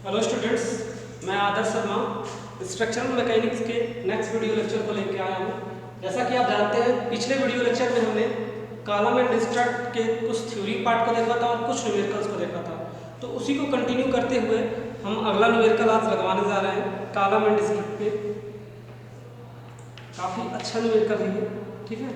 Hello students, मैं आदर्श Sharma structural mechanics के next video lecture को लेकर आया हूँ। जैसा कि आप जानते हैं, पिछले वीडियो लेक्चर में हमने कॉलम एंड डिस्ट्रक्ट के कुछ थ्योरी पार्ट को देखा था और कुछ न्यूमेरिकल्स को देखा था। तो उसी को कंटिन्यू करते हुए हम अगला न्यूमेरिकल आज लगवाने जा रहे हैं कॉलम एंड डिस्ट्रक्ट पे। काफ़ी अच्छा न्यूमेरिकल है ये, ठीक है।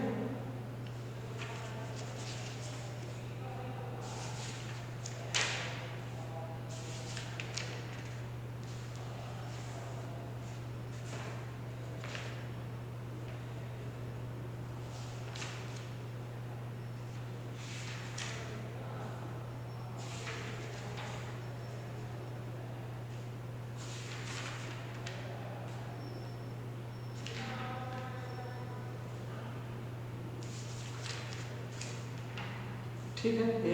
ठीक है, ये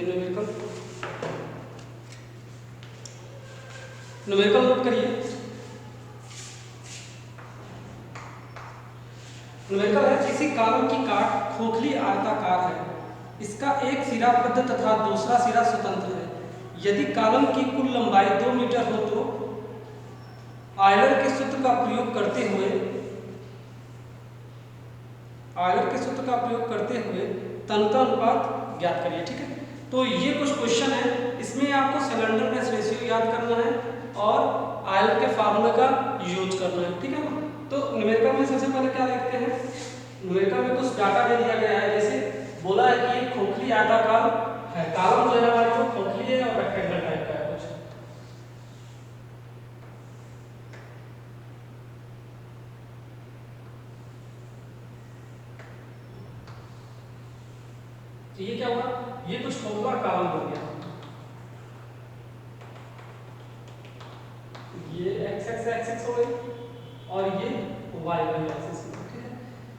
न्यूमेरिकल नोट करिए। न्यूमेरिकल है, किसी कॉलम की काट खोखली आयताकार है, इसका एक सिरा बद्ध तथा दूसरा सिरा स्वतंत्र है। यदि कॉलम की कुल लंबाई 2 मीटर हो तो आयलर के सूत्र का प्रयोग करते हुए तन्यता अनुपात ज्ञात करिए। ठीक है, तो ये कुछ क्वेश्चन है, इसमें आपको सिलेंडरनेस रेशियो याद करना है और आयलर के फार्मूले का यूज करना है। ठीक है ना। तो न्यूमेरिकल में सबसे पहले क्या देखते हैं, न्यूमेरिकल में कुछ डाटा दे दिया गया है। जैसे बोला है कि ये खोखली आयताकार है, कॉलम जो है हमारी वो खोखली है और रेक्टेंगल टाइप का है कुछ। तो ये क्या हुआ, ये कुछ खोखला कॉलम हो गया। ये एक्स हो गई और ये वाई एक्सिस। ठीक है,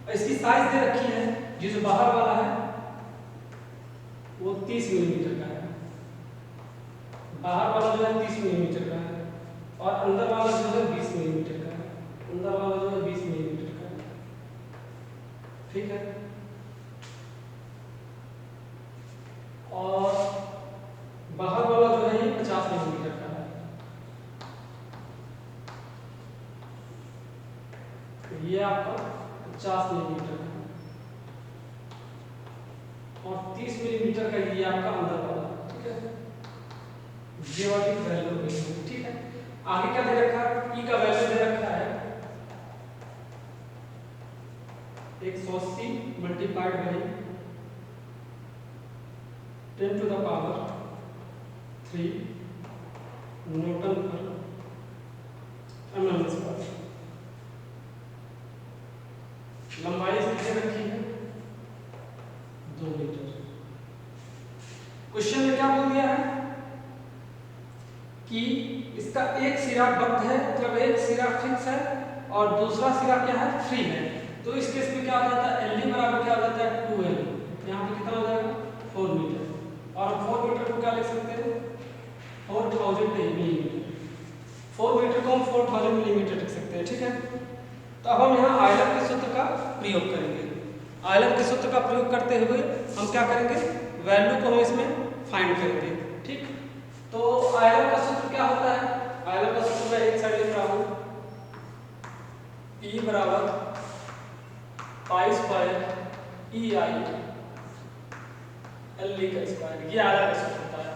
और इसकी साइज दे रखी है, ये जो बाहर वाला है वो 30 मिलीमीटर का है, बाहर वाला जो है 30 मिलीमीटर का है और अंदर वाला जो है 20 मिलीमीटर का है, अंदर वाला जो है 20 मिलीमीटर का है। ठीक है, और बाहर वाला जो है ये 50 मिलीमीटर का है। तो ये आपका 50 मिलीमीटर का और 30 मिलीमीटर का ये आपका अंदर वाला। ठीक है, ये वाली वैल्यू है। ठीक है, आगे क्या दे रखा है, ई का वैल्यू दे रखा है 180 multiplied by 10 to the power 3 newton पर mm स्क्वायर। लंबाई कितनी रखी है, 2 मीटर। क्वेश्चन में क्या बोल दिया है कि इसका एक सिरा बद्ध है, मतलब एक सिरा फिक्स है और दूसरा सिरा क्या है, फ्री है। तो इस केस में क्या हो जाता है, एल बराबर क्या हो जाता है, 2l। यहाँ पे कितना हो जाएगा, 4 मीटर। और 4 मीटर को क्या लिख सकते हैं, 4000 मिलीमीटर। 4 मीटर को हम 4000 मिलीमीटर लिख सकते हैं। ठीक है, तो अब हम यहाँ आयलर के सूत्र का प्रयोग करेंगे। आयलर के सूत्र का प्रयोग करते हुए हम क्या करेंगे, वैल्यू को हम इसमें फाइंड करेंगे। ठीक, तो आयलर का सूत्र क्या होता है, आयलर का सूत्र मैं एक साइड लिख रहा हूँ, E बराबर pi square E I L का स्क्वायर। ये आयलर का सूत्र होता है।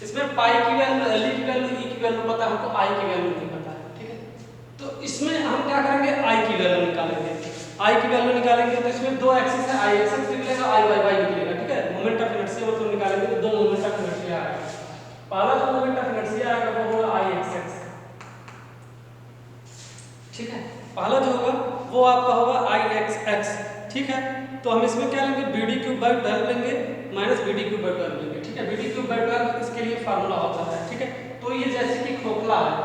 इसमें पाई की वैल्यू, एल की वैल्यू, ई की वैल्यू पता है हमको, आई की वैल्यू नहीं पता है। ठीक है, तो इसमें हम क्या करेंगे, आई की वैल्यू निकालेंगे। आई की वैल्यू निकालेंगे तो इसमें दो एक्सिस है, आई एक्सिस निकलेगा, आई वाई वाई निकलेगा। ठीक है, मोमेंट ऑफ इनर्शिया मतलब निकालेंगे तो दो मोमेंट ऑफ इनर्शिया आएगा। पहला जो मोमेंट ऑफ इनर्शिया आएगा वो होगा आई एक्स एक्स। ठीक है, पहला जो होगा वो आपका होगा आई एक्स एक्स। ठीक है, तो हम इसमें क्या लेंगे, बी डी क्यूब बाई 12 लेंगे minus B D cube by 12 लेंगे। ठीक है, बी डी क्यूब बाई 12 इसके लिए फार्मूला होता है। ठीक है, तो ये जैसे कि खोखला है,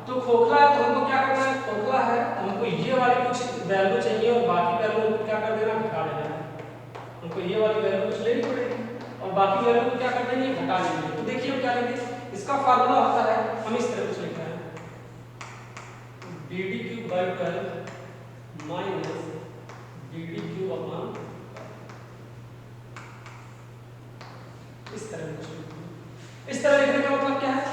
तो खोखला है तो हमको क्या करना है, खोखला है तो हमको ये वाली कुछ वैल्यू चाहिए और बाकी वैल्यू को क्या कर देना, घटा देना है। हमको ये वाली वैल्यू कुछ लेनी पड़ेगी और बाकी वैल्यू को क्या कर देनी है, घटा देनी है। तो देखिए हम क्या लेंगे, इसका फार्मूला होता है, हम इस तरह कुछ लिखते हैं, B D cube by 12 minus B D cube upon, इस तरह लिखने का मतलब क्या है,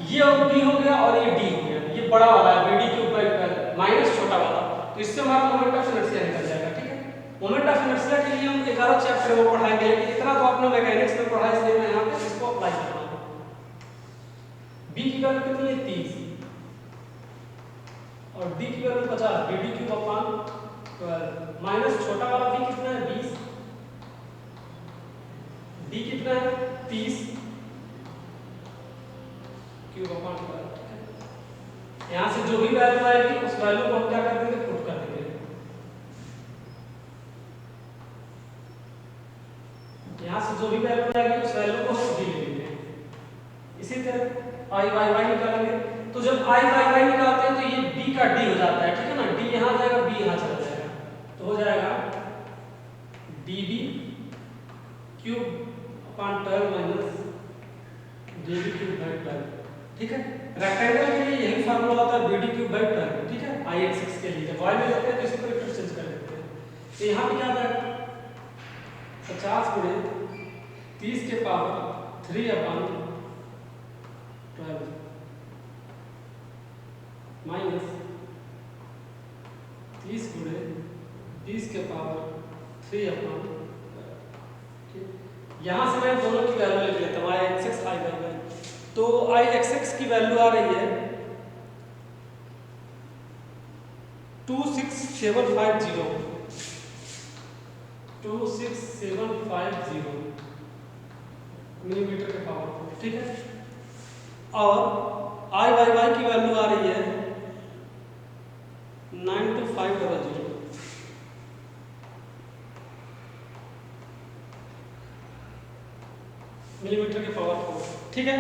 ये बी हो गया और ये डी हो गया, ये बड़ा वाला है B D cube by 12 minus छोटा वाला, तो इससे हमारा मोमेंट ऑफ इनर्शिया निकल जाएगा। ठीक है, मोमेंट ऑफ इनर्शिया के लिए हम 11 चैप्टर वो पढ़ाएंगे, लेकिन इतना तो आपने मैकेनिक्स में पढ़ा, इसलिए मैं यहाँ पे इसको अप्लाई कर रहा हूँ। बी की वैल्यू कितनी है 30 और डी की value 50, B D cube upon 12 minus छोटा वाला बी कितना है 20, डी कितना है 30 क्यूब अपॉन 12। यहाँ से जो भी वैल्यू आएगी उस वैल्यू को हम क्या कर देंगे, पुट कर देंगे। यहाँ से जो भी वैल्यू आएगी उस वैल्यू को हम डी ले लेंगे। इसी तरह आई वाई वाई निकालेंगे, तो जब आई वाई वाई निकालते हैं तो ये बी का डी हो जाता है। ठीक है ना, डी यहाँ जाएगा, बी यहाँ चला जाएगा, तो हो जाएगा D B cube upon 12 minus D B cube by 12। ठीक है, रेक्टेंगल के लिए यही फार्मूला होता है बी डी क्यूब बाई 12। ठीक है, आई एक्स एक्स के लिए जब वाई में लेते हैं तो इसी को वेक्टर चेंज कर देते हैं। तो यहाँ पे क्या आएगा 50 गुणे 30 के पावर 3 अपॉन 12 माइनस 30 गुणे 20 के पावर 3 अपॉन 12। ठीक, यहाँ से मैं दोनों की वैल्यू लिख लेता हूँ, आई एक्स एक्स आई वाई वाई। तो आई एक्स एक्स की वैल्यू आ रही है 26750 मिलीमीटर के पावर। ठीक है, और आई वाई वाई की वैल्यू आ रही है 92500 मिलीमीटर के पावर 4। ठीक है,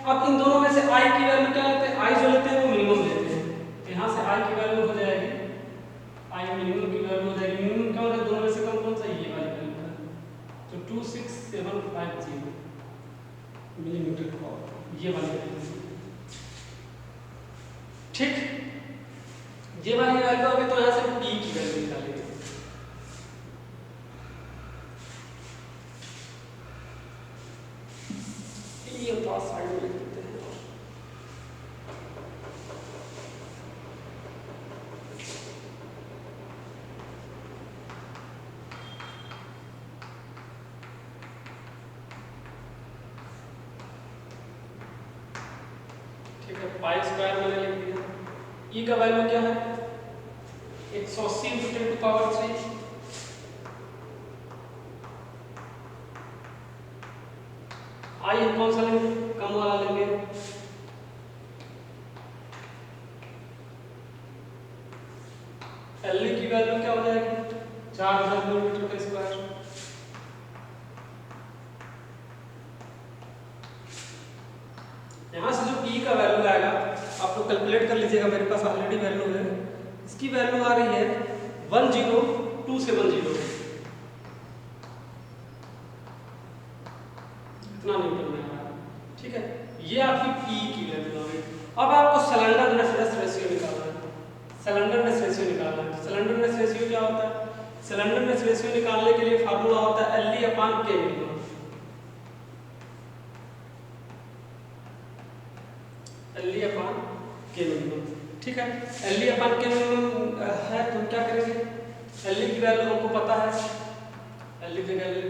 अब इन दोनों में से आई की वैल्यू क्या लेते हैं, आई जो लेते हैं वो मिनिमम लेते हैं। यहाँ से आई की वैल्यू हो जाएगी, आई मिनिमम की वैल्यू हो जाएगी, मिनिमम क्या होता है, दोनों में से कम कौन सा, ये वाली वैल्यू है, तो 26750 मिलीमीटर के पावर, ये वाली वैल्यू। ठीक, ये वाली वैल्यू होगी, तो यहाँ से पी की वैल्यू निकालेंगे। ये तो साइड में लिख देते हैं। ठीक है, पाई स्क्वायर मैंने लिख दिया। ई का वैल्यू क्या है 180 × 10⁻³ आई कौन सा लेंगे, कम वाला लेंगे, एल की वैल्यू क्या हो जाएगी 4000 मिलीमीटर का स्क्वायर। यहाँ से जो पी का वैल्यू आएगा आप लोग कैलकुलेट कर लीजिएगा, मेरे पास ऑलरेडी वैल्यू है। इसकी वैल्यू आ रही है 10270 इतना न्यूटन में आ रहा है। ठीक है, ये आपकी पी की वैल्यू आ गई। अब आपको स्लेंडरनेस रेशियो निकालना है, स्लेंडरनेस रेशियो निकालना है। स्लेंडरनेस रेशियो क्या होता है, स्लेंडरनेस रेशियो निकालने के लिए फार्मूला होता है एल ई अपॉन के मिनिमम। एल ई अपॉन के मिनिमम। ठीक है, एल ई अपॉन के मिनिमम है तो हम क्या करेंगे, एल ई की वैल्यू हमको पता है, एल ई की वैल्यू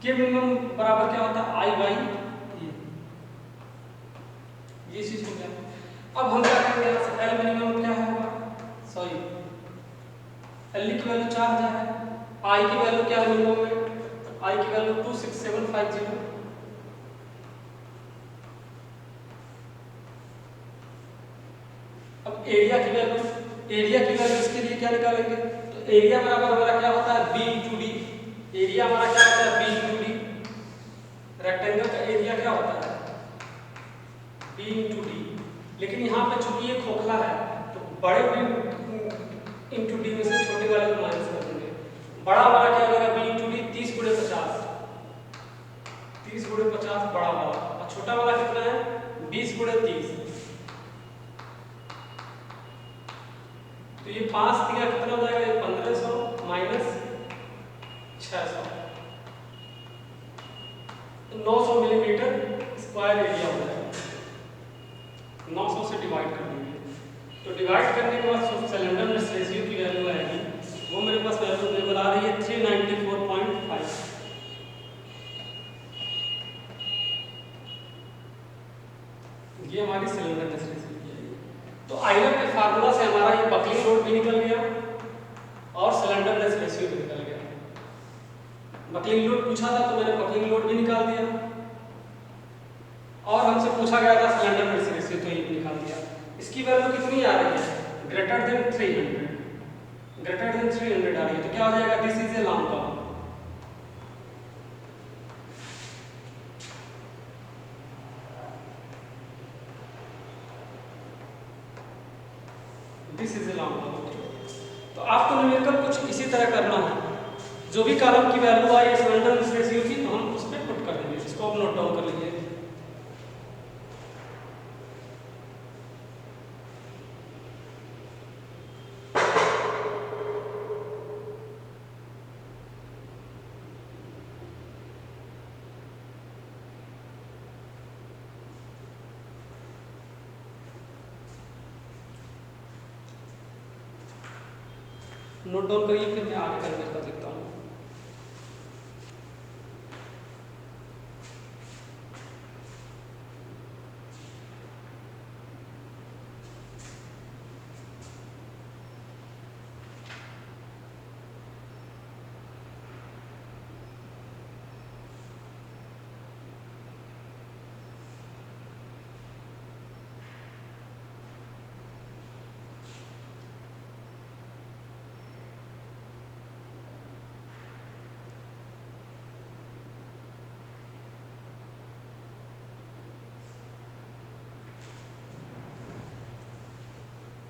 के मिनिमम बराबर क्या होता है आई बाई ये चीज हो गया। अब हम क्या करेंगे, यहाँ से एल मिनिमम क्या होगा, सॉरी एल की वैल्यू 4000 है, आई की वैल्यू क्या है मिनिमम में, आई की वैल्यू 26750। अब एरिया की वैल्यू इसके लिए क्या निकालेंगे, तो एरिया बराबर हमारा क्या होता है बी इंटू डी। एरिया हमारा क्या होता है बी इंटू डी, रेक्टेंगल का एरिया क्या होता है बी इंटू डी। लेकिन यहाँ पे चूंकि ये खोखला है तो बड़े बी इंटू डी में से छोटे वाले को माइनस कर देंगे। बड़ा वाला क्या होगा बी इंटू डी 30 × 50, 30 × 50 बड़ा वाला, और छोटा वाला कितना है 20 × 30। तो ये 5 दिया कितना हो जाएगा, ये 1500 माइनस 600, 900 मिलीमीटर स्क्वायर एरिया हो जाएगा। 900 से डिवाइड कर देंगे। तो डिवाइड करने के बाद स्लेंडरनेस रेशियो की वैल्यू आएगी, वो मेरे पास वैल्यू टेबल आ रही है 394.5। ये हमारी स्लेंडरनेस रेशियो की है। तो आयलर के फार्मूला से हमारा ये बकलिंग लोड भी निकल गया और स्लेंडरनेस रेशियो भी निकल गया। बकलिंग लोड पूछा था तो मैंने बकलिंग लोड भी निकाल दिया और हमसे पूछा गया था स्लेंडरनेस रेशियो, तो ये भी निकाल दिया। इसकी वैल्यू कितनी आ रही है? ग्रेटर देन 300, ग्रेटर देन 300 आ रही है। तो क्या हो जाएगा? This is a long term. This is a long term. तो आपको न्यूमेरिकल कुछ इसी तरह करना है, जो भी कॉलम की वैल्यू आई स्लेंडरनेस रेशियो की तो हम उस पर पुट कर देंगे। इसको आप नोट डाउन कर लीजिए। नोट डाउन करिए, फिर मैं आगे कैलकुलेट कर देता हूँ।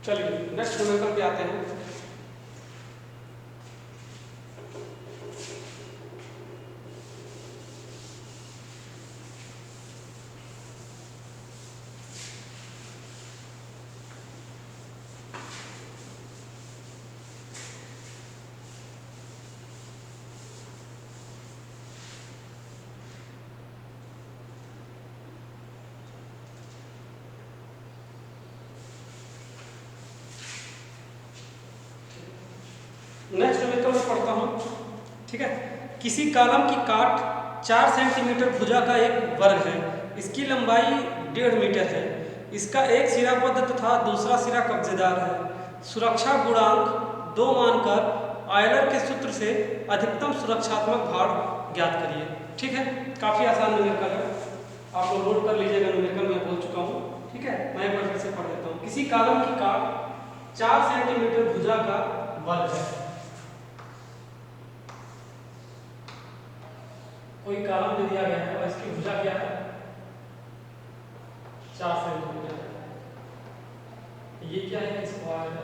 चलिए नेक्स्ट न्यूमेरिकल पे आते हैं। नेक्स्ट न्यूमेरिकल में पढ़ता हूँ, ठीक है। किसी कॉलम की काट 4 सेंटीमीटर भुजा का एक वर्ग है, इसकी लंबाई 1.5 मीटर है, इसका एक सिरा बद्ध तथा दूसरा सिरा कब्जेदार है। सुरक्षा गुणांक 2 मानकर आयलर के सूत्र से अधिकतम सुरक्षात्मक भार ज्ञात करिए। ठीक है, काफ़ी आसान न्यूमेरिकल है, आप लोग नोट कर लीजिएगा। न्यूमेरिकल मैं बोल चुका हूँ, ठीक है। मैं एक बार फिर से पढ़ देता हूँ। किसी कॉलम की काट 4 सेंटीमीटर भुजा का वर्ग है। कोई कॉलम दे दिया गया है और इसकी भुजा क्या है? 4 सेंटीमीटर है। ये क्या है? स्क्वायर है।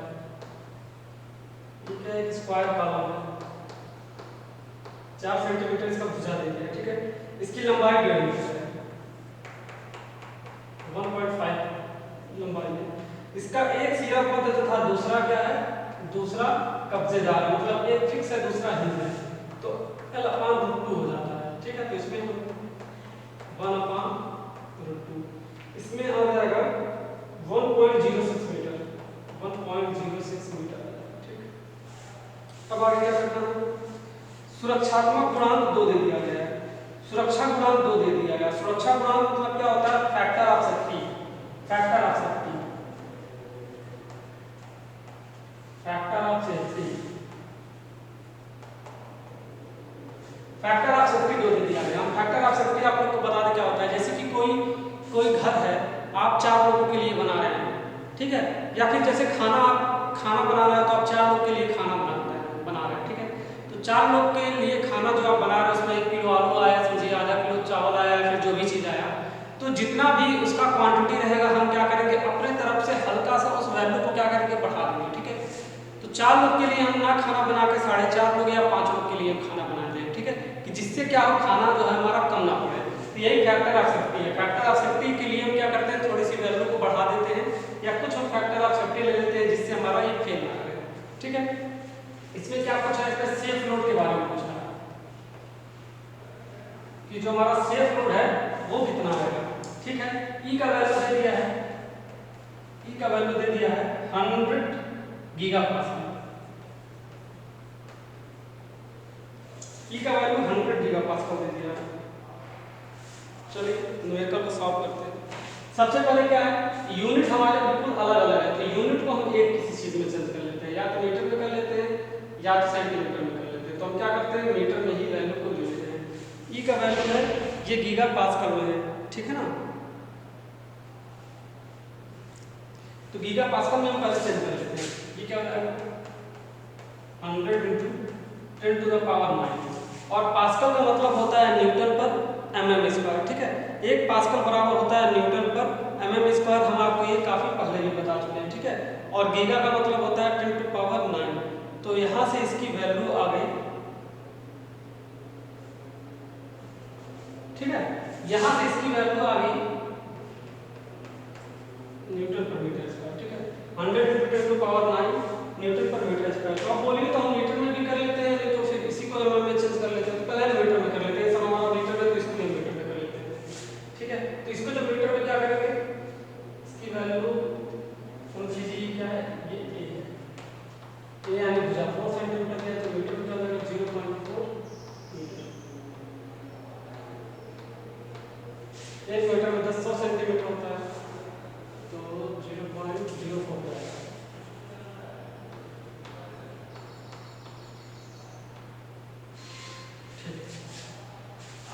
ये क्या है? स्क्वायर कॉलम है। 4 सेंटीमीटर इसका भुजा दे दिया, ठीक है। इसकी लंबाई 1.5 मीटर है, 1.5 लंबाई है। इसका एक सिरा बद्ध तथा दूसरा क्या है? दूसरा कब्जेदार, मतलब एक फिक्स है दूसरा हिंज है, तो L/√2 हो जाता है। ठीक है, तो इसमें हम 1/√2, इसमें आ जाएगा 1.06 मीटर, 1.06 मीटर। ठीक, अब आगे क्या करना है? सुरक्षात्मक गुणांक 2 दे दिया गया है। सुरक्षा गुणांक 2 दे दिया गया। सुरक्षा गुणांक मतलब क्या होता है? Factor of safety, factor of safety, factor of safety, factor of safety 2 दे दिया गया। हम फैक्टर ऑफ सेफ्टी आप लोग को बता दें क्या होता है। जैसे कि कोई घर है, आप 4 लोगों के लिए बना रहे हैं, ठीक है, या फिर जैसे खाना बना रहे हो तो आप 4 लोग के लिए खाना बना रहे हैं, ठीक है। तो 4 लोग के लिए खाना जो आप बना रहे हैं उसमें 1 किलो आलू आया, समझिए आधा किलो चावल आया, फिर जो भी चीज़ आया, तो जितना भी उसका क्वांटिटी रहेगा हम क्या करेंगे? अपने तरफ से हल्का सा उस वैल्यू को क्या करेंगे? बढ़ा देंगे, ठीक है। तो 4 लोग के लिए हम ना खाना बना के 4.5 लोग या 5 लोग के लिए खाना बना दें, ठीक है, कि जिससे क्या हो, खाना जो है हमारा कम ना पड़े। तो यही फैक्टर ऑफ सेफ्टी है। फैक्टर ऑफ सेफ्टी के लिए हम क्या करते हैं? थोड़ी सी वैल्यू को बढ़ा देते हैं या कुछ हम फैक्टर ऑफ सेफ्टी ले लेते हैं जिससे हमारा ये फेल ना करे, ठीक है। इसमें क्या पूछा है? इसका सेफ लोड के बारे में पूछा है कि जो हमारा सेफ लोड है वो कितना रहेगा, ठीक है। ई का वैल्यू दे दिया है का वैल्यू दे दिया है 100 गीगा पास्कल। ई का वैल्यू 100 गीगा पास्कल दे दिया है। चलिए न्यूमेरिकल को सॉल्व करते हैं। सबसे पहले क्या है, यूनिट हमारे बिल्कुल अलग अलग है, तो यूनिट को हम एक किसी चीज में चेंज कर लेते हैं, या तो मीटर में कर लेते हैं या तो सेंटीमीटर में कर लेते हैं। तो हम क्या करते हैं, मीटर में ही वैल्यू को ले लेते हैं। ई का वैल्यू है, ये गीगा पास्कल में है, ठीक है ना। तो गीगा पास्कल में हम पहले चेंज कर लेते हैं। ये क्या हो जाएगा 100 × 10⁻⁹ और पास्कल का मतलब होता है न्यूटन पर mm², ठीक है। एक पास्कल बराबर होता है न्यूटन पर mm²। हम आपको ये काफी पहले भी बता चुके हैं, ठीक है। और गीगा का मतलब होता है 10⁹ तो यहां से इसकी वैल्यू आ गई, ठीक है। यहां से इसकी वैल्यू आ गई न्यूटन पर मीटर स्क्वायर, ठीक है। 100 × 10⁻⁹ न्यूटन पर मीटर स्क्वायर। तो आप बोलिए तो हम मीटर में भी कर लेते हैं, नहीं तो फिर इसी को mm में चेंज कर लेते हैं। तो पहले मीटर में कर लेते हैं, सब हमारा मीटर में, तो इसको भी मीटर में कर लेते हैं, ठीक है। तो इसको जब मीटर में क्या करेंगे, इसकी वैल्यू कौन सी जी क्या है, ये ए है, ए यानी भुजा 4 सेंटीमीटर है, तो मीटर में क्या होगा 0.4 मीटर। 1 मीटर में 100 सेंटीमीटर होता है, तो 0.04 है।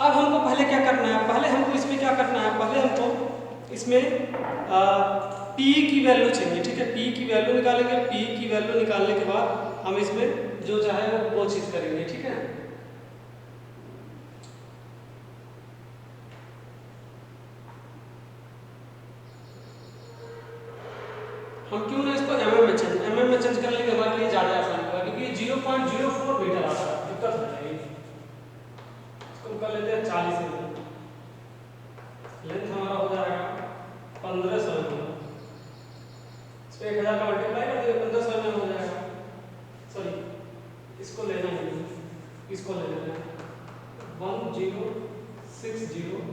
अब हमको पहले क्या करना है, पहले हमको इसमें क्या करना है, पहले हमको इसमें P की वैल्यू चाहिए, ठीक है। P की वैल्यू निकालेंगे। P की वैल्यू निकालने के बाद हम इसमें जो चाहे वो चीज करेंगे, ठीक है। हम क्यों ना इसको mm में चेंज कर लेंगे, हमारे लिए ज्यादा आसान होगा, क्योंकि 0.04 मीटर आता है, दिक्कत हो जाएगी। इसको कर लेते हैं 40 mm, लेंथ हमारा हो जाएगा 1500 mm। इस पे 1000 का मल्टीप्लाई कर देंगे, 1500 mm हो जाएगा। सॉरी, इसको लेना है, इसको ले लेना है 1060 mm।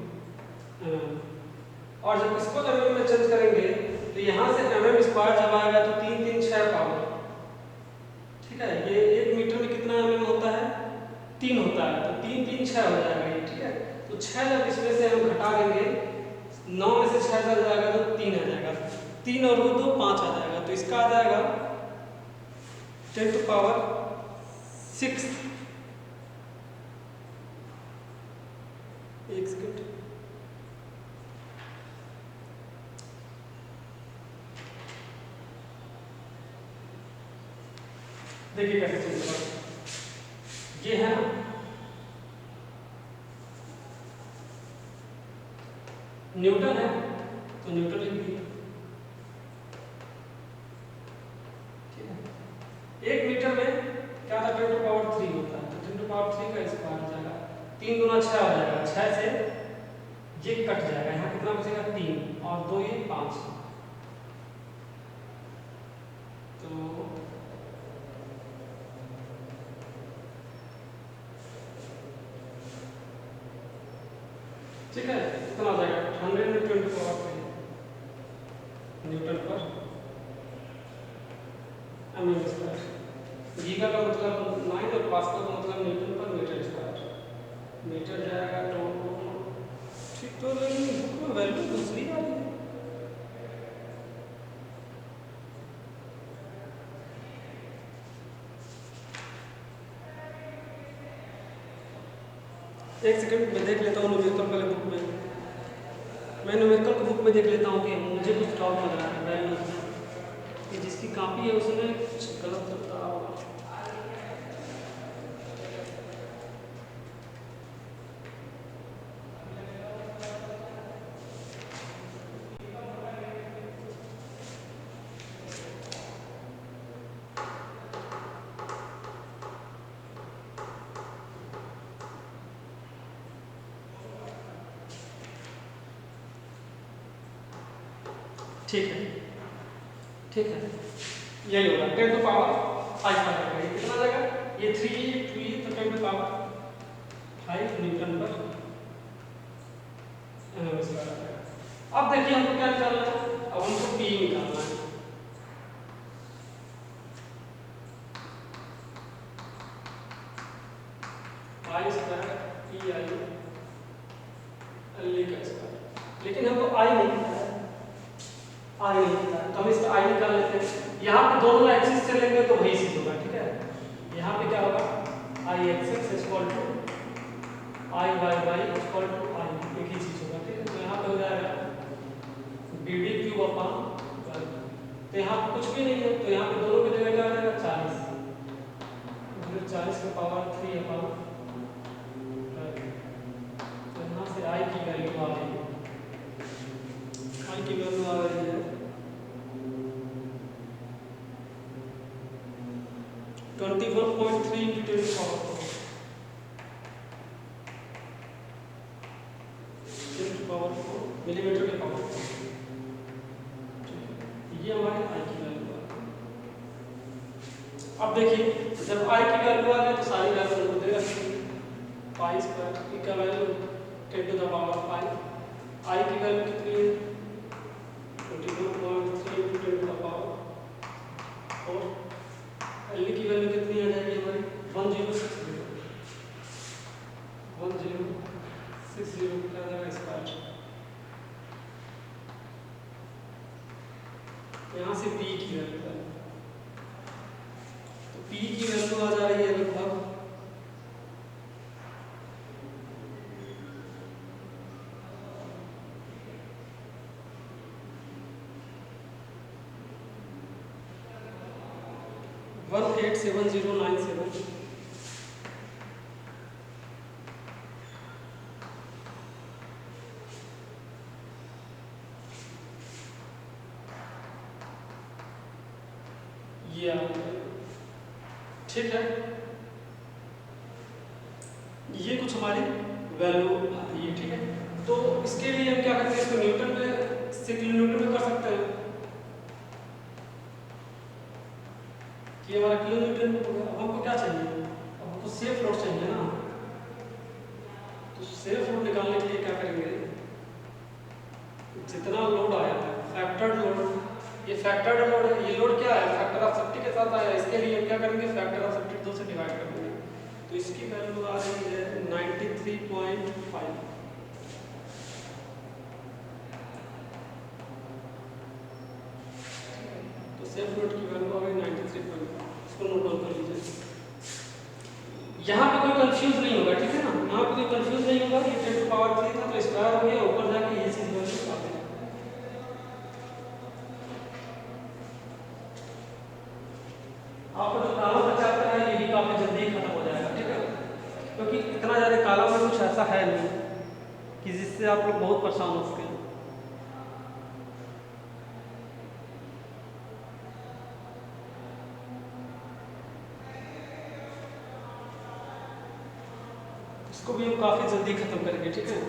और जब इसको mm में चेंज करेंगे तो यहाँ से mm² जब आएगा तो 3 3 6 पावर, ठीक है। ये 1 मीटर में कितना mm होता है, 3 होता है, तो 3 3 6 हो जाएगा ये, ठीक है। तो 6 जब इसमें से हम घटा देंगे, 9 में से 6 चल जाएगा तो 3 आ जाएगा, 3 और 2 5 आ जाएगा। तो इसका आ जाएगा 10⁻⁶। एक सेकंड, देखिए कैसे चेंज होगा। ये है ना, न्यूटन है तो न्यूटन लिख दिए, ठीक है। 1 मीटर में क्या था 10⁻³ होता है, तो 10⁻³ का स्क्वायर हो जाएगा, 3 × 6 हो जाएगा, 6 से ये कट जाएगा, यहाँ कितना बचेगा 3 और 2 ये 5। तो ठीक है, कितना आ जाएगा 100 × 10⁻³ न्यूटन पर mm²। गीगा का मतलब 9 और पास्कल का मतलब न्यूटन पर मीटर स्क्वायर। मीटर जाएगा तो ठीक, तो लेकिन बुक में वैल्यू दूसरी आ रही है। एक सेकंड मैं देख लेता हूँ न्यूमेरिकल वाले बुक में, मैं न्यूमेरिकल की बुक में देख लेता हूँ कि मुझे कुछ डाउट लग रहा है वैल्यू कि जिसकी कॉपी है उसने कुछ गलत करता होगा। ठीक है, ठीक है, यही होगा 10⁻⁵ आएगा। ये कितना जाएगा, ये 3 2 तो 10⁻⁵ न्यूटन पर mm²। अब देखिए हमको क्या निकालना है, अब हमको P निकालना है। आई स्क्वायर पी आई एल का स्क्वायर, लेकिन हमको आई नहीं पता है, आई नहीं पता है, तो हम इसका आई निकाल लेते हैं। यहाँ पे दोनों एक्सिस से लेंगे तो वही चीज होगा, ठीक है। यहाँ पे क्या होगा I X X equal to I Y Y equal to I, एक ही चीज होगा, ठीक है। तो यहाँ पे हो जाएगा बी डी क्यूब अपॉन, तो यहाँ पे कुछ भी नहीं है, तो यहाँ पे दोनों की जगह क्या हो जाएगा 40, 40 के पावर 3 अपॉन, तो यहाँ से आई की वैल्यू आ रही है, आई की वैल्यू आ रही है 21.3 into 10 to the power 4, 10 to the power 4 millimetre के पावर 4, ये हमारे आई की वैल्यू आ गई। अब देखिए जब आई की वैल्यू आ गई तो सारी वैल्यू हमको दे रखी है, पाई स्क्वायर का वैल्यू 10 to the power 5, आई की वैल्यू कितनी है 21.3 into 10 to the power 4, L की वैल्यू कितनी आ जाएगी हमारी 1060 क्या आ जाएगा स्क्वायर। तो यहाँ से पी की वैल्यू है, तो पी की वैल्यू आ जा रही है लगभग 187097, ये ठीक है। ये कुछ हमारी वैल्यू आती है, ठीक है। तो इसके लिए हम क्या करते हैं, इसको न्यूटन में से किलोन्यूटन में कर सकते हैं कि हमारा किलोन्यूटन हो गया। अब हमको क्या चाहिए, अब हमको सेफ लोड चाहिए ना, तो सेफ लोड निकालने के लिए क्या करेंगे, जितना लोड आया था फैक्टर्ड लोड, ये फैक्टर्ड लोड है, ये लोड क्या है फैक्टर ऑफ सेफ्टी के साथ आया, इसके लिए हम क्या करेंगे फैक्टर ऑफ सेफ्टी 2 से डिवाइड कर देंगे, तो इसकी वैल्यू आ रही है 93.5। तो सेफ लोड की वैल्यू आ गई 93.5, इसको नोट डाउन कर लीजिए। यहाँ पे कोई कंफ्यूज नहीं होगा, ठीक है ना, यहाँ पे कोई कंफ्यूज नहीं होगा, ये 10 to power 3 था तो स्क्वायर हो गया, ऊपर जाके ये चीज वैल्यू आ गई। आपका जो कॉलम का चैप्टर है ये भी काफी जल्दी ही खत्म हो जाएगा, ठीक है, क्योंकि इतना ज़्यादा कॉलम में कुछ ऐसा है नहीं कि जिससे आप लोग बहुत परेशान हो सकें। इसको भी हम काफी जल्दी खत्म करेंगे, ठीक है।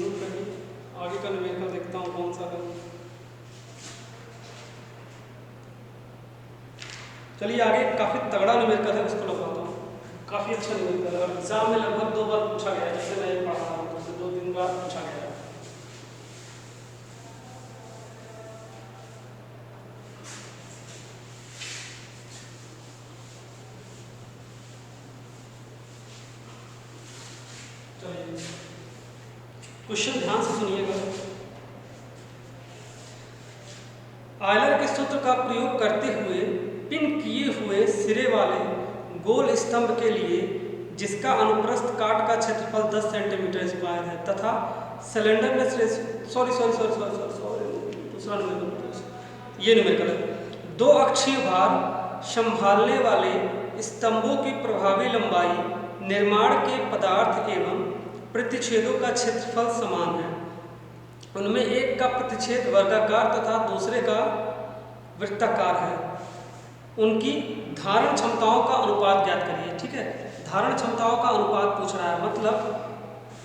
नोट करिए, आगे का न्यूमेरिकल देखता हूँ कौन सा है। चलिए आगे काफी तगड़ा न्यूमेरिकल है, उसको लगाता हूँ, काफी अच्छा न्यूमेरिकल है और एग्जाम में लगभग 2 बार पूछा गया है, जैसे मैं पढ़ रहा हूँ तो 2-3 बार पूछा गया है। क्वेश्चन ध्यान से सुनिएगा। आयलर के सूत्र का प्रयोग करते हुए पिन किए हुए सिरे वाले गोल स्तंभ के लिए जिसका अनुप्रस्थ काट का क्षेत्रफल 10 सेंटीमीटर स्क्वायर है तथा सिलेंडर में दूसरा नंबर ये न्यूमेरिकल है। 2 अक्षीय भार संभालने वाले स्तंभों की प्रभावी लंबाई निर्माण के पदार्थ एवं प्रतिच्छेदों का क्षेत्रफल समान है। उनमें एक का प्रतिच्छेद वर्गाकार तथा दूसरे का वृत्ताकार है। उनकी धारण क्षमताओं का अनुपात ज्ञात करिए, ठीक है। धारण क्षमताओं का अनुपात पूछ रहा है, मतलब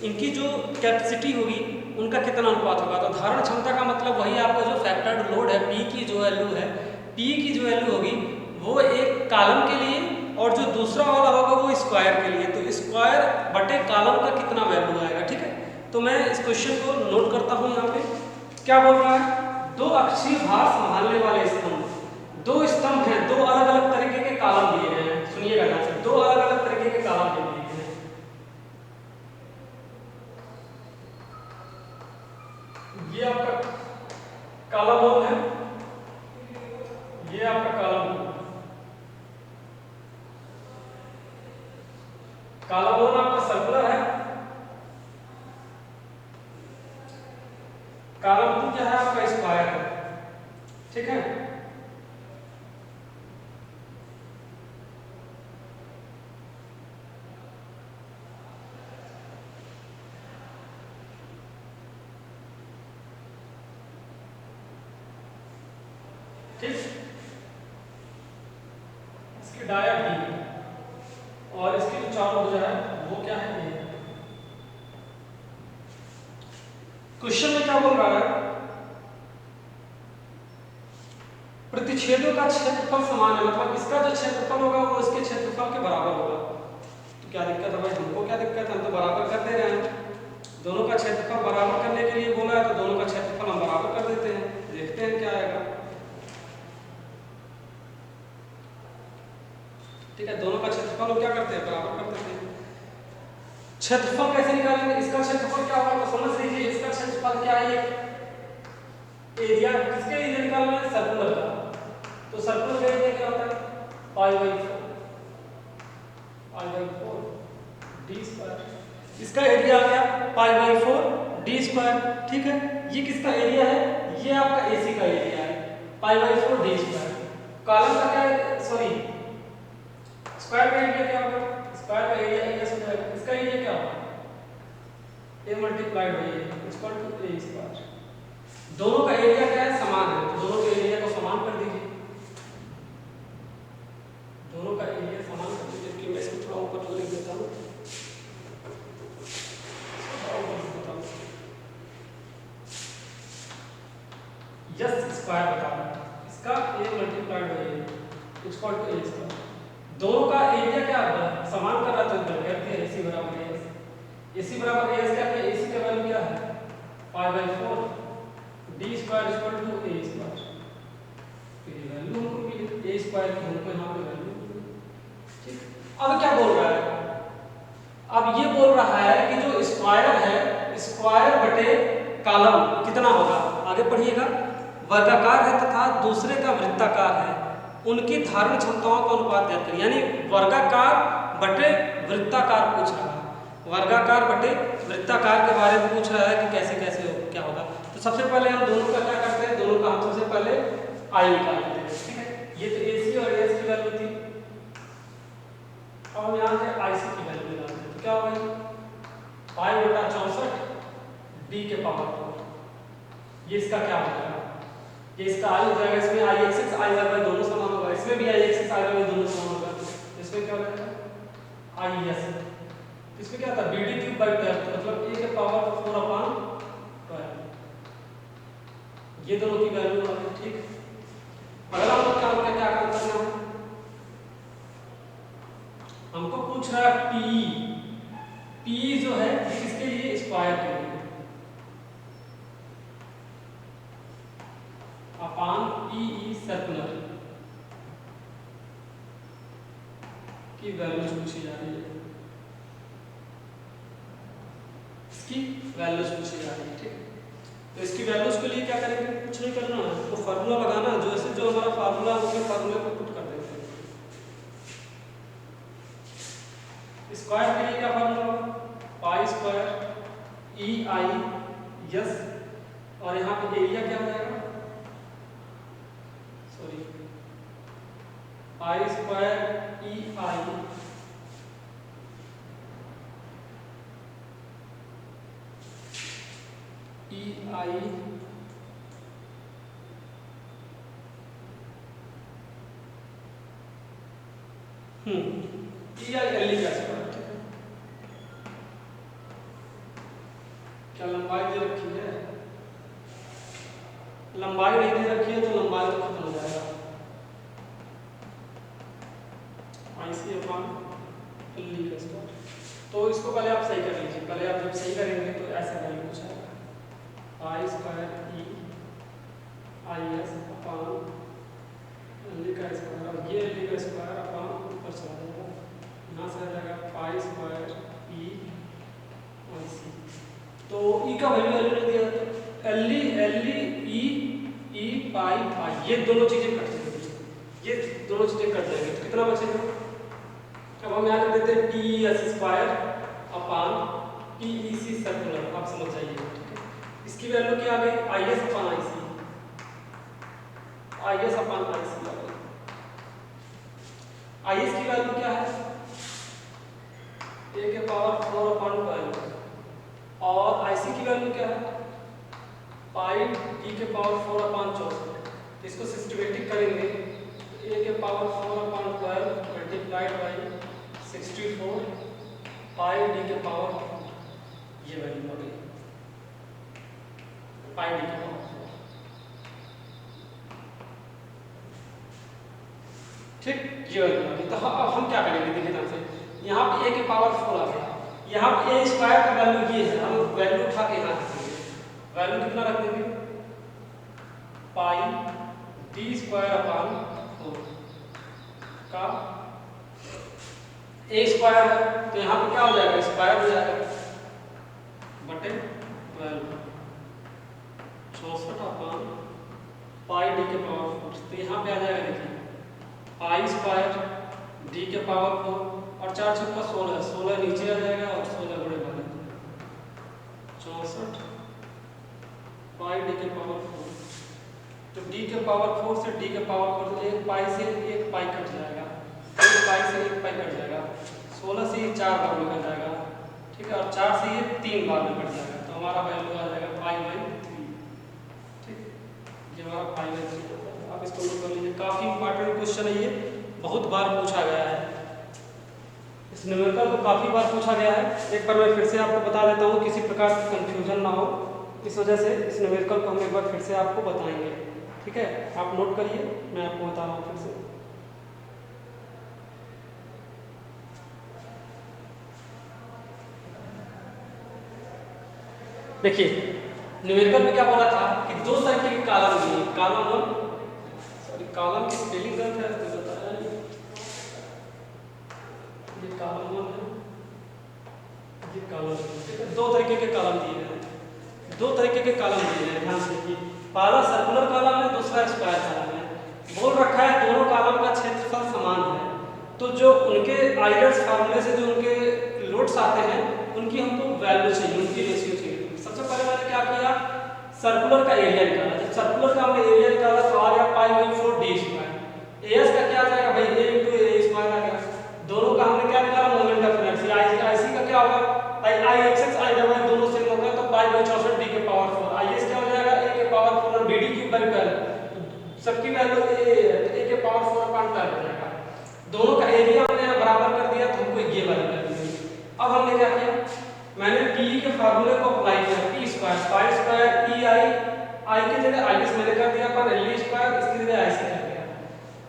इनकी जो कैपेसिटी होगी उनका कितना अनुपात होगा। तो धारण क्षमता का मतलब वही आपका जो फैक्टर्ड लोड है, पी की जो वैल्यू है, पी की जो वैल्यू होगी वो एक कॉलम के लिए और जो दूसरा वाला होगा वो स्क्वायर के लिए। तो स्क्वायर बटे कॉलम का कितना वैल्यू आएगा, ठीक है। तो मैं इस क्वेश्चन को नोट करता हूँ। यहाँ पे क्या बोल रहा है, 2 अक्षीय भार संभालने वाले स्तंभ, 2 स्तंभ हैं, 2 अलग अलग तरीके के कॉलम दिए गए हैं। सुनिएगा ध्यान से, 2 अलग अलग तरीके ये आपका काला बोन है, ये आपका काला बोन। काला बोन आपका सर्कुलर है, काला बोन क्या है आपका स्क्वायर है, ठीक है। ठीक, इसकी डाया डी और इसकी जो चार भुजा है वो क्या है, ये। क्वेश्चन में क्या बोल रहा है, प्रतिच्छेदों का क्षेत्रफल समान है, मतलब इसका जो क्षेत्रफल होगा वो इसके क्षेत्रफल के बराबर होगा। तो क्या दिक्कत है भाई, हमको क्या दिक्कत है, हम तो बराबर कर दे रहे हैं। दोनों का क्षेत्रफल बराबर करने के लिए बोला है तो दोनों का क्षेत्रफल हम बराबर कर देते हैं, देखते हैं क्या आएगा। ठीक है, दोनों का क्षेत्रफल हम क्या करते हैं, बराबर कर देते हैं। क्षेत्रफल कैसे निकालेंगे, इसका क्षेत्रफल क्या होगा तो समझ लीजिए, इसका क्षेत्रफल क्या है, एरिया किसके एरिया निकालना है, सर्कुलर का। तो सर्कुलर का एरिया क्या होता है, π/4 d स्क्वायर। इसका एरिया आ गया π/4 d स्क्वायर, ठीक है। ये किसका एरिया है, ये आपका एसी का एरिया है, π/4 d स्क्वायर। कॉलम का क्या है, सॉरी स्क्वायर का एरिया क्या होगा, स्क्वायर का एरिया एस हो जाएगा। इसका एरिया क्या होगा, a multiplied by a equal to a square. दोनों का एरिया क्या है, समान है, तो दोनों के एरिया को समान कर दीजिए, दोनों का एरिया समान कर दीजिए। कि मैं इसको थोड़ा ऊपर लिख देता हूं, यस स्क्वायर बताना, इसका a multiplied by a equal to a square. दोनों का एरिया क्या होगा, समान कर रहा, तो कहते हैं AC बराबर AS। AC बराबर AS क्या है, AC का वैल्यू क्या है, π/4 d square equal to a square. तो ये वैल्यू हमको मिली a स्क्वायर की, हमको यहां पे वैल्यू मिली, ठीक। अब क्या बोल रहा है, अब ये बोल रहा है कि जो स्क्वायर है, स्क्वायर बटे कॉलम कितना होगा, आगे पढ़िएगा। वर्गाकार है तथा दूसरे का वृत्ताकार है, उनकी धारण क्षमताओं का अनुपात ज्ञात करें। यानी वर्गाकार बटे वृत्ताकार पूछ रहा है, वर्गाकार बटे वृत्ताकार के बारे में पूछ रहा है कि कैसे कैसे क्या होगा। तो सबसे पहले हम दोनों का क्या करते हैं, दोनों का हम सबसे पहले आई निकाल लेते हैं, ठीक है। ये तो AC और AS की वैल्यू थी, अब हम यहाँ से IC की वैल्यू निकालते हैं। तो क्या होगा, π/64 d के पावर 4, ये इसका क्या हो जाएगा, ये इसका आई हो जाएगा, इसमें IX IY दोनों समान होगा, इसमें भी IX IY दोनों समान होगा, इसमें क्या हो जाएगा IS। इसमें क्या था, BD3/12, मतलब a के पावर 4/12, ये दोनों की वैल्यू आ गई, ठीक। अगला हम क्या होगा, क्या काम करना है, हमको पूछ रहा है PE जो है ये किसके लिए, स्क्वायर के लिए, अपान PE सर्कुलर की वैल्यूज पूछी जा रही है, इसकी वैल्यूज पूछी जा रही है, ठीक। तो इसकी वैल्यूज के लिए क्या करेंगे, कुछ नहीं करना है, तो फार्मूला लगाना है, जो हमारा फार्मूला है उसके फार्मूले को पुट कर देते हैं। स्क्वायर के लिए क्या फार्मूला होगा, π² EIS, और यहाँ पे एरिया क्या हो जाएगा, सॉरी π² EI EIL का स्क्वायर, ठीक है। क्या लंबाई दे रखी है, लंबाई नहीं दे रखी है तो लंबाई तो खत्म हो जाएगा, IC/L का स्क्वायर। तो इसको पहले आप सही कर लीजिए, पहले आप जब सही करेंगे तो ऐसा वैल्यू कुछ आएगा, π² EIS/L का स्क्वायर, और ये L का स्क्वायर अपन ऊपर चला जाएगा, यहाँ से आ जाएगा π² EIC। तो E का वैल्यू नहीं दिया, एल ई ई पाई पाई, ये दोनों चीजें कट जाएंगी, ये दोनों चीजें कट जाएंगी। तो कितना बचेगा? अब हम यहाँ लिख देते हैं T S square upon T E C circular, आप समझ जाइए, ठीक है। इसकी वैल्यू क्या आ गई? I S upon I C, I S अपान आई सी आ गई। आई एस की वैल्यू क्या है? ए के पावर 4 अपान 12, और आई सी की वैल्यू क्या है? पाई टी के पावर 4 अपान 64। इसको सिस्टमेटिक करेंगे, ए के power 4 upon 12 multiplied by 64 pi D के पावर, ये वैल्यू आ गई पाई डी के पावर 4, ठीक, ये वैल्यू आ गई। तो अब हम क्या करेंगे? देखिए ध्यान से, यहाँ पे ए के पावर 4 आ गया, यहाँ पे ए स्क्वायर का वैल्यू ये है, हम वैल्यू उठा के यहाँ रखेंगे। वैल्यू कितना रख देंगे? पाई डी स्क्वायर अपान 4 का ए स्क्वायर है, तो यहाँ पे क्या हो जाएगा? स्क्वायर हो जाएगा बटे 12 64 अपान पाई डी के पावर 4। तो यहाँ पे आ जाएगा, देखिए पाई स्क्वायर डी के पावर 4 और 4 छक्का 16, 16 नीचे आ जाएगा और 16 बड़े बने 64 पाई डी के पावर 4। तो डी के पावर 4 से डी के पावर 4, तो एक पाई से एक पाई कट जाएगा, एक पाई से एक पाई कट जाएगा, 16 से ये 4 बार में कट जाएगा, ठीक है, और 4 से ये 3 बार में कट जाएगा। तो हमारा वैल्यू आ जाएगा पाई बाई 3, ठीक, ये हमारा पाई बाई 3 होता है। आप इसको नोट कर लीजिए, काफ़ी इंपॉर्टेंट क्वेश्चन है ये, बहुत बार पूछा गया है, इस न्यूमेरिकल को काफ़ी बार पूछा गया है। एक बार मैं फिर से आपको बता देता हूँ, किसी प्रकार की कंफ्यूजन ना हो, इस वजह से इस न्यूमेरिकल को हम एक बार फिर से आपको बताएंगे, ठीक है। आप नोट करिए, मैं आपको बता रहा हूँ फिर से। देखिए न्यूमेरिकल में क्या बोला था कि दो तरीके के कॉलम दिए, कॉलम 1, सॉरी कॉलम की स्पेलिंग गलत है तो बताया नहीं, ये कॉलम 1 है, ये कॉलम 2 है। दो तरीके के कॉलम दिए हैं, दो तरीके के कॉलम दिए हैं, ध्यान से देखिए, पहला सर्कुलर कॉलम है, दूसरा स्क्वायर कॉलम है। बोल रखा है दोनों कॉलम का क्षेत्रफल समान है, तो जो उनके आइलर्स फार्मूले से जो उनके लोड्स आते हैं उनकी हमको वैल्यू चाहिए, उनकी रेशियो चाहिए। सबसे पहले मैंने क्या किया, सर्कुलर का एरिया निकाला। जब सर्कुलर का हमने एरिया निकाला तो आ गया pi by 4 D square. As का क्या आ जाएगा भाई, ए इंटू ए स्क्वायर आ गया। दोनों का हमने क्या निकाला, मोमेंट ऑफ इनर्शिया। आईसी का क्या होगा, आई एक्स आई डबल दोनों सेम होगा, तो पाई बाई 64 डी के पावर 4। आईएस क्या हो जाएगा, ए के पावर 4 और बीडी क्यूब बाई 12, सबकी वैल्यू ए के पावर 4 अपान 12 हो जाएगा। दोनों का एरिया हमने बराबर कर दिया तो हमको ये वाली वैल्यू मिली। अब हमने क्या किया, मैंने टी के फार्मूले को अप्लाई किया, टी स्क्वायर पाई स्क्वायर ई आई की जगह आई एस मैंने कर दिया पर एल स्क्वायर, इसकी जगह आई सी कर दिया।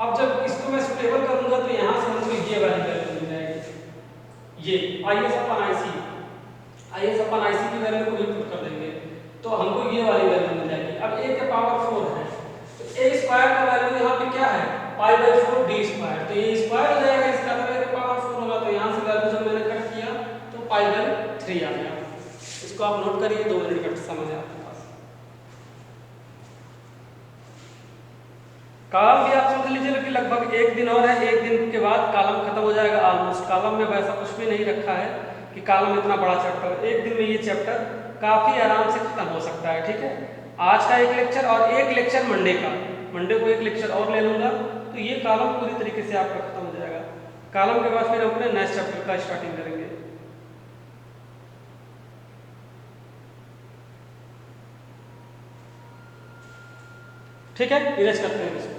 अब जब इसको मैं सुटेबल करूंगा तो यहाँ से हमको ये वाली वैल्यू मिल जाएगी, ये I S upon I C, I S अपन आई सी की वैल्यू को भी पुट कर देंगे तो हमको ये वाली वैल्यू मिल जाएगी। अब ए के पावर 4 है तो ए स्क्वायर का वैल्यू यहाँ पे क्या है, पाई बाई 4 डी स्क्वायर, तो ये स्क्वायर हो जाएगा, इसका तो ए के पावर 4 होगा, तो यहाँ से वैल्यू जब मैंने कट किया तो पाई बाई 3 आ गया। इसको आप नोट करिए, 2 मिनट का समय है आपके पास। कॉलम भी आप समझ लीजिए कि लगभग 1 दिन और है, 1 दिन के बाद कॉलम खत्म हो जाएगा ऑलमोस्ट। कॉलम में वैसा कुछ भी नहीं रखा है कि कॉलम इतना बड़ा चैप्टर, 1 दिन में ये चैप्टर काफ़ी आराम से खत्म हो सकता है, ठीक है। आज का एक लेक्चर और एक लेक्चर मंडे का, मंडे को एक लेक्चर और ले लूँगा तो ये कॉलम पूरी तरीके से आपका खत्म हो जाएगा। कॉलम के बाद फिर हम अपने नेक्स्ट चैप्टर का स्टार्टिंग करेंगे। ठीक है, इरेज करते हैं इसको।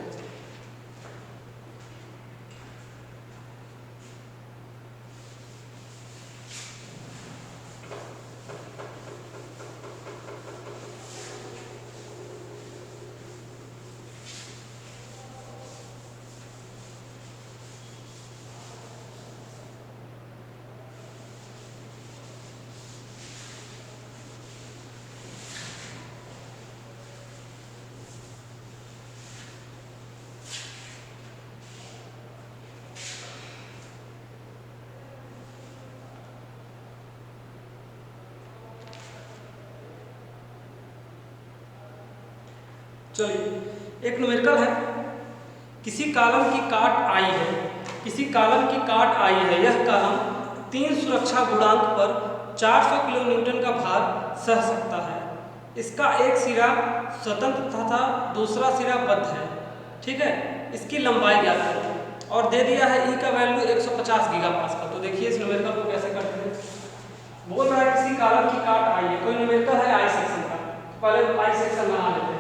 चलिए एक न्यूमेरिकल है, किसी कॉलम की काट आई है, किसी कॉलम की काट आई है, यह कॉलम 3 सुरक्षा गुणांक पर 400 किलो न्यूटन का भार सह सकता है। इसका एक सिरा स्वतंत्र तथा दूसरा सिरा बद्ध है, ठीक है। इसकी लंबाई ज्ञात करो और दे दिया है ई का वैल्यू 150 गीगापास्कल। तो देखिए इस न्यूमेरिकल को कैसे करते हैं। बोल रहा है किसी कॉलम की काट आई है, कोई न्यूमेरिकल है आई सेक्शन का, पहले आई सेक्शन बना लेते हैं।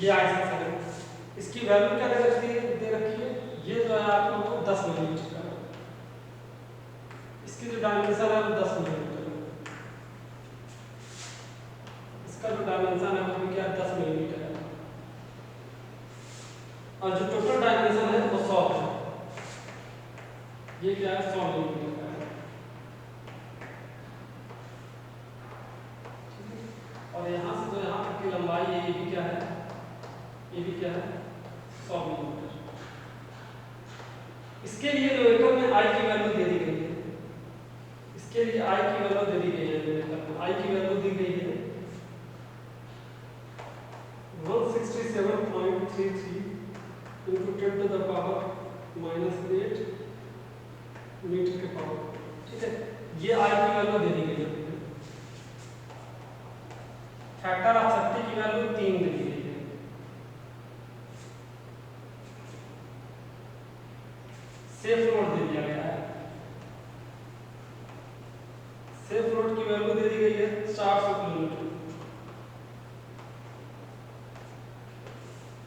ये आई सेक्शन है, इसकी वैल्यू क्या दे रखी है, ये जो है आप लोगों को 10 मिलीमीटर का, इसकी जो डायमेंशन है वो 10 मिलीमीटर है, इसका जो डायमेंशन है वो भी क्या 10 मिलीमीटर है, और जो टोटल डायमेंशन है वो 100 है, ये क्या है 100 मिलीमीटर का है, और यहाँ से जो यहाँ तक की लंबाई है ये भी क्या है, ये भी क्या है 100 मिलीमीटर। इसके लिए न्यूमेरिकल में आई की वैल्यू दे दी गई है, इसके लिए आई की वैल्यू दे दी गई है, न्यूमेरिकल में आई की वैल्यू दी गई है 167.33 into 10 to the power -8 metre के पावर, ठीक है। ये आई की वैल्यू दे दी गई है, फैक्टर ऑफ सेफ्टी की वैल्यू 3 दे दी गई है, सेफ लोड दे दिया गया है, सेफ लोड की वैल्यू दे दी गई है 400 किलोमीटर,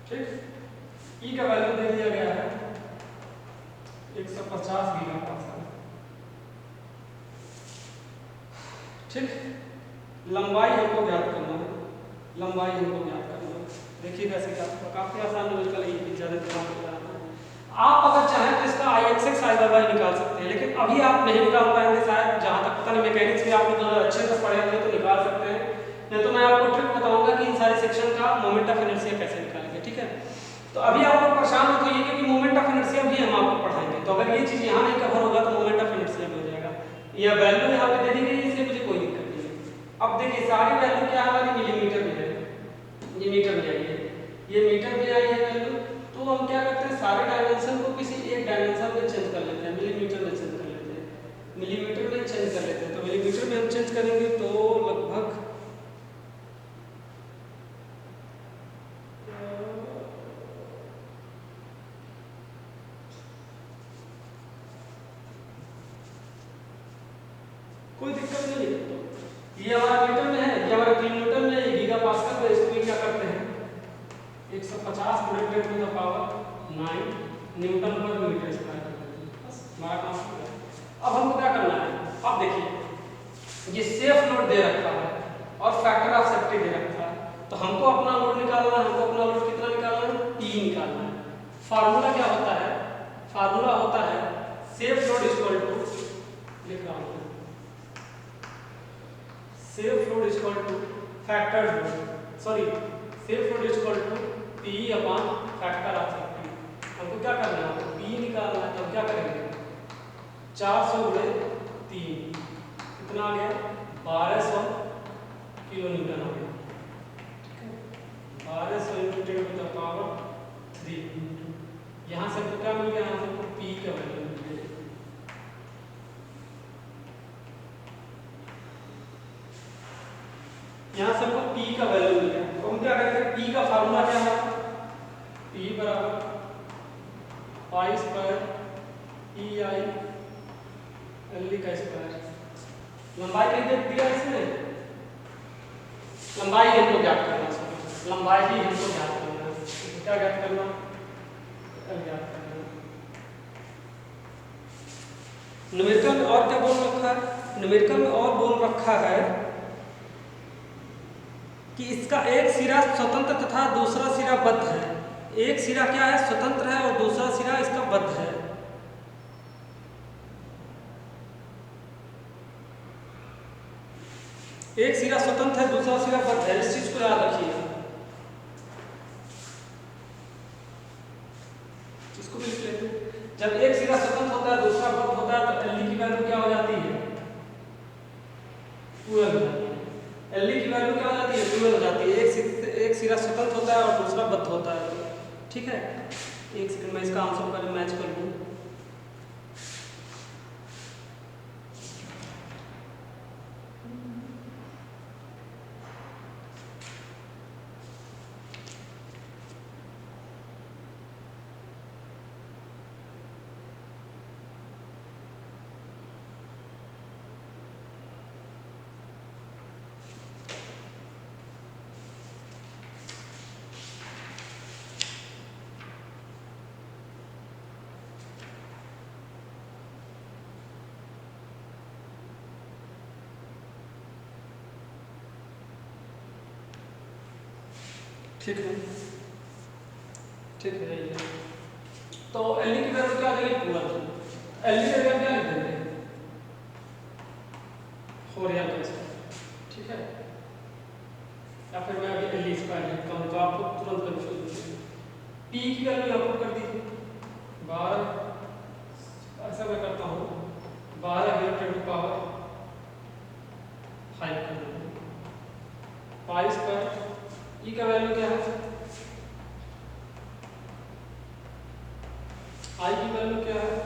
ठीक। ई का वैल्यू दे दिया गया है 150 गीगापास्कल, ठीक। लंबाई हमको ज्ञात करना है, लंबाई हमको ज्ञात करना है। देखिए कैसे क्या, काफी आसान न्यूमेरिकल है, ज्यादा दिमाग लगाना है। आप अगर चाहें तो इसका IXX I/Y निकाल सकते हैं, लेकिन अभी आप नहीं निकाल पाएंगे शायद, जहां तक पता नहीं मैकेनिक्स में आप लोग अच्छे से पढ़े हुए तो निकाल सकते हैं, नहीं तो मैं आपको ट्रिक बताऊंगा कि इन सारे सेक्शन का मोमेंट ऑफ इनर्शिया कैसे निकालेंगे, ठीक है। तो अभी आप लोग परेशान हो तो ये क्योंकि मोमेंट ऑफ इनर्शिया भी हम आपको पढ़ाएंगे, तो अगर ये चीज यहाँ नहीं कवर होगा तो मोमेंट ऑफ इनर्शिया भी हो जाएगा। यह वैल्यू यहाँ पे दे दी गई है, इसलिए मुझे कोई दिक्कत नहीं है। अब देखिए सारी वैल्यू क्या हमारी मिलीमीटर में है, ये मीटर में आई है, ये मीटर में आई है वैल्यू, तो हम क्या करते हैं सारे डायमेंशन को किसी एक डायमेंशन में चेंज कर लेते हैं, मिलीमीटर में चेंज कर लेते हैं, मिलीमीटर में चेंज कर लेते हैं। तो मिलीमीटर में हम चेंज करेंगे तो लगभग कोई दिक्कत नहीं है। तो ये हमारा मीटर में है, ये हमारा किलोमीटर में है, ये गीगापास्कल में, इसको क्या करते हैं 150 × 10 to the power 9 न्यूटन पर मीटर स्क्वायर कर देते हैं, बस हमारा काम हो गया। अब हमको क्या करना है, अब देखिए ये सेफ लोड दे रखा है और फैक्टर ऑफ सेफ्टी दे रखा है, तो हमको अपना लोड निकालना है, हमको अपना लोड कितना निकालना है, P निकालना है। फार्मूला क्या होता है, फार्मूला होता है सेफ लोड इक्वल टू, लिख रहा हूं safe load equal to factor load, sorry safe load equal to P upon factor of safety. हमको क्या करना है, P निकालना है, तो क्या करेंगे 400 × 3 कितना आ गया 1200 किलो न्यूटन आ गया, ठीक है। 1200 × 10 to the power 3, यहाँ से हमको क्या मिल गया, यहाँ से हमको P का वैल्यू मिल गया, यहाँ से हमको P का वैल्यू मिल गया। तो हम क्या करेंगे, P का फार्मूला क्या है, P बराबर पाई स्क्वायर EI LD का स्क्वायर, लंबाई कहीं देख दिया इसमें, लंबाई हमको ज्ञात करना है, लंबाई ही हमको ज्ञात करना है। तो क्या ज्ञात करना, एल ज्ञात करना। न्यूमेरिकल में और क्या बोल रखा है, न्यूमेरिकल में और बोल रखा है कि इसका एक सिरा स्वतंत्र तथा दूसरा सिरा बद्ध है। एक सिरा क्या है, स्वतंत्र है, और दूसरा सिरा इसका बद्ध है। एक सिरा स्वतंत्र है, दूसरा सिरा बद्ध है, इस चीज को याद रखिए। इसको भी लिख लेते हैं। जब एक सिरा स्वतंत्र होता है, दूसरा बद्ध होता है, तो एल की वैल्यू क्या हो जाती है, 12 हो जाती है। एल की वैल्यू क्या हो जाती है, 12 हो जाती है। एक सिरा स्वतंत्र होता है और दूसरा बद्ध होता है। ठीक है, एक सेकंड में इसका आंसर कर मैच कर लूँ। ठीक है, ठीक है ये। तो एल की वैल्यू क्या आ जाएगी, 12। एल की वैल्यू क्या लिख देंगे, 4 या लगा। ठीक है, या फिर मैं अभी एल स्क्वायर लिखता हूँ तो आपको तुरंत कंफ्यूज हो जाएगा। टी की वैल्यू यहाँ पर कर दीजिए 12। ऐसा मैं करता हूँ 12 × 10⁵ कर दूँगा। पाई स्क्वायर ई का वैल्यू क्या है, आई की वैल्यू क्या है,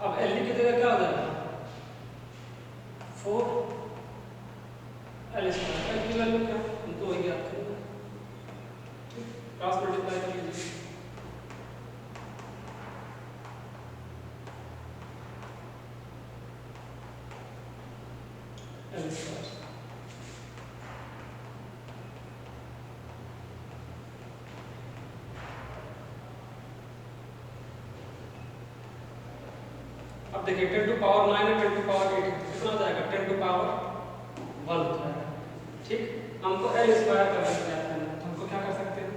अब एल की जगह क्या हो जाएगा, 4 एल स्क्वायर। एल की वैल्यू क्या, हमको वही याद करना है। क्रॉस मल्टीप्लाई कर लीजिए। एल स्क्वायर अब देखिए 10 टू पावर 9 है, 10 टू पावर 8 कितना हो जाएगा, 10 टू पावर 1 हो जाएगा। ठीक, हमको एल स्क्वायर का वैल्यू ज्ञात करना है, तो हमको क्या कर सकते हैं,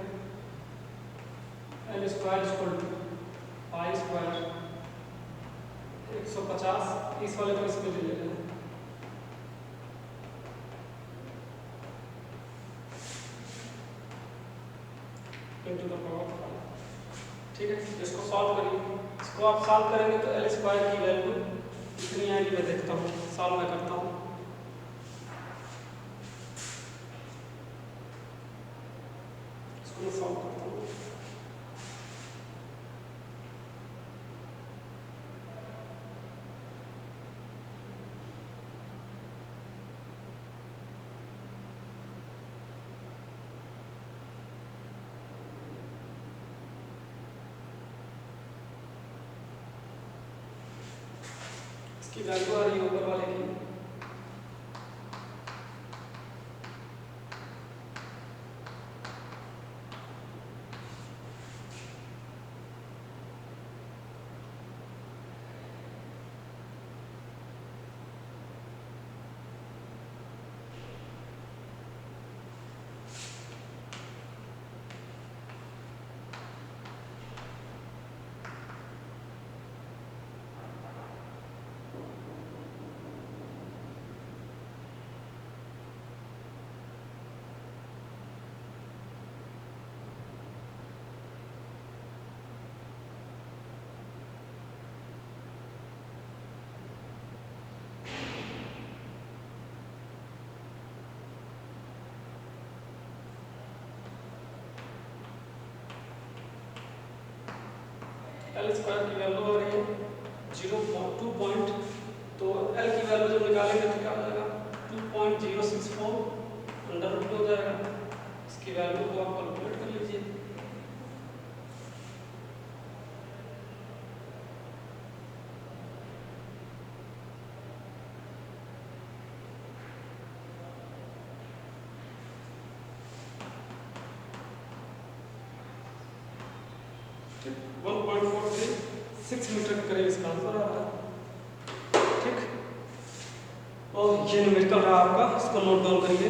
L square equal to pi square 150, इस वाले को इसमें ले लेना है, 10 टू द पावर 5। ठीक है, इसको सॉल्व करिए। इसको आप सॉल्व करेंगे तो एल स्क्वायर की वैल्यू कितनी आएगी, मैं देखता हूँ, सॉल्व मैं करता हूँ। इसको मैं सॉल्व करता हूँ। इसकी वैल्यू आ रही है ऊपर वाले की, एल स्क्वायर की वैल्यू आ रही है 0.2 पॉइंट, तो एल की वैल्यू जब निकालेंगे तो क्या हो जाएगा, 2.064 अंडर रूट हो जाएगा। इसकी वैल्यू को आप कैलकुलेट कर लीजिए। ठीक, 1.436 मीटर के करीब इसका आंसर आ रहा है। ठीक, और ये न्यूमेरिकल रहा आपका, इसको नोट डाउन करिए।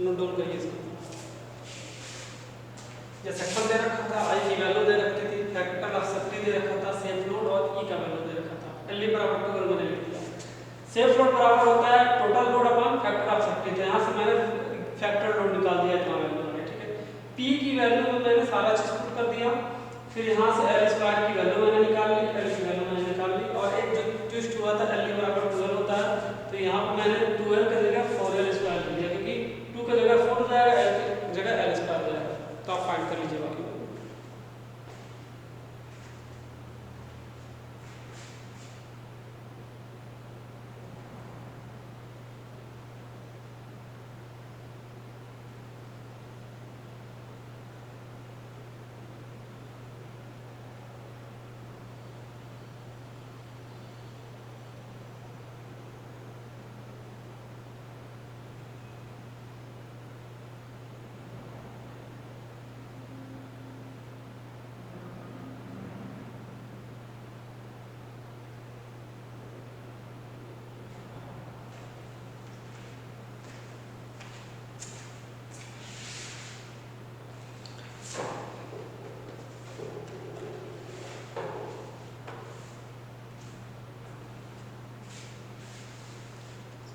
नोट डाउन करिए इसको। ये सेक्शन दे रखा था, आई की वैल्यू दे रखी थी, फैक्टर ऑफ सेफ्टी दे रखा था, सेफ लोड और ई का वैल्यू दे रखा था। एल बराबर 12 मैंने लिख दिया। सेफ लोड बराबर होता है total load upon factor of safety. तो यहाँ से मैंने फैक्टर लोड निकाल दिया इतना वैल्यू मैंने, ठीक है। पी की वैल्यू में मैंने सारा चीज पुट कर दिया, फिर यहाँ से एल स्क्वायर की वैल्यू मैंने निकाल ली, एल की वैल्यू मैंने निकाल ली, और एक जो ट्विस्ट हुआ था एल बराबर 12 होता है, तो यहाँ पर मैंने 12 की जगह 4l स्क्वायर ले लिया, क्योंकि 2 की जगह 4 जाएगा, एल की जगह एल स्क्वायर जाएगा। तो आप फाइंड कर लीजिए बाकी।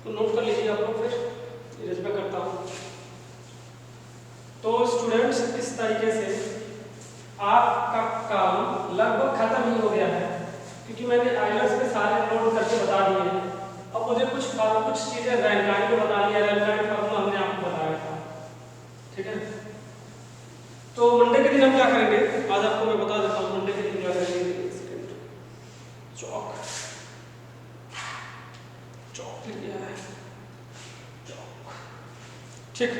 तो नोट कर लीजिए आप लोग, फिर इरेज में करता हूँ। तो स्टूडेंट्स इस तरीके से आपका काम लगभग खत्म ही हो गया है, क्योंकि मैंने आइलर्स पे सारे नोट करके बता दिए हैं। अब मुझे कुछ चीजें रैंकाइन को बता दिया, रैंकाइन फार्मूला हमने आपको बताया था, ठीक है। तो मंडे के दिन हम क्या करेंगे, आज आपको मैं बता देता हूँ मंडे के दिन क्या करेंगे। चौक लिख दिया है, ठीक।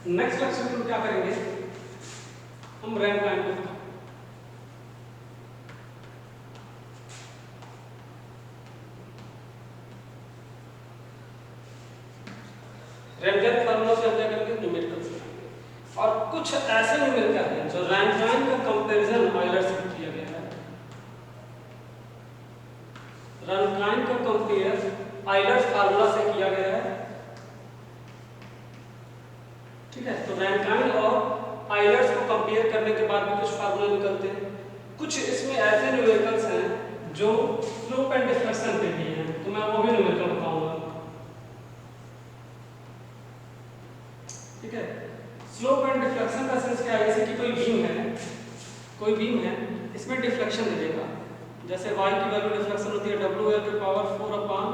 नेक्स्ट लेक्चर में क्या करेंगे, हम रैंकाइन को रैंकाइन फार्मूला से हम क्या करेंगे, न्यूमेरिकल से, और कुछ ऐसे न्यूमेरिकल हैं जो रैंकाइन का कंपैरिजन आइलर से किया गया है। रैंकाइन का कंपेयर आइलर फार्मूला से किया गया है, ठीक है। तो रैंकाइन और आइलर्स को कंपेयर करने के बाद भी कुछ फार्मूले निकलते हैं। कुछ इसमें ऐसे न्यूमेरिकल्स हैं जो स्लोप एंड डिफ्लेक्शन पे भी हैं, तो मैं वो भी न्यूमेरिकल बताऊंगा, ठीक है। स्लोप एंड डिफ्लेक्शन का सेंस क्या है, जैसे कि कोई बीम है, इसमें डिफ्लेक्शन दे देगा, जैसे y की वैल्यू डिफ्लेक्शन होती है WL के पावर 4 अपॉन,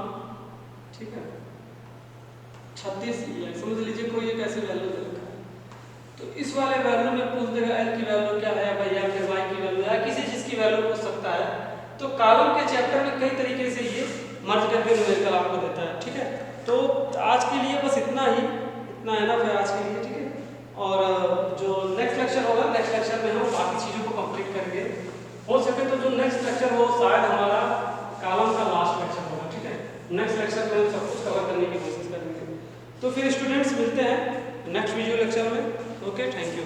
ठीक है, 36 ये समझ लीजिए कोई एक ऐसी वैल्यू दे रखा है। तो इस वाले वैल्यू में पूछ देगा L की वैल्यू क्या है भाई, या फिर y की वैल्यू या किसी चीज की वैल्यू पूछ सकता है। तो कॉलम के चैप्टर में कई तरीके से ये मर्ज करके न्यूमेरिकल आपको देता है, ठीक है। तो आज के लिए बस इतना है ना फिर आज के लिए, ठीक है। और जो नेक्स्ट लेक्चर होगा, नेक्स्ट लेक्चर में हम बाकी चीज़ों को कंप्लीट करेंगे। हो सके तो जो नेक्स्ट लेक्चर हो शायद हमारा कॉलम का लास्ट लेक्चर होगा, ठीक है। नेक्स्ट लेक्चर में हम सब कुछ कवर करने की कोशिश करेंगे। तो फिर स्टूडेंट्स मिलते हैं नेक्स्ट वीडियो लेक्चर में। Okay, thank you.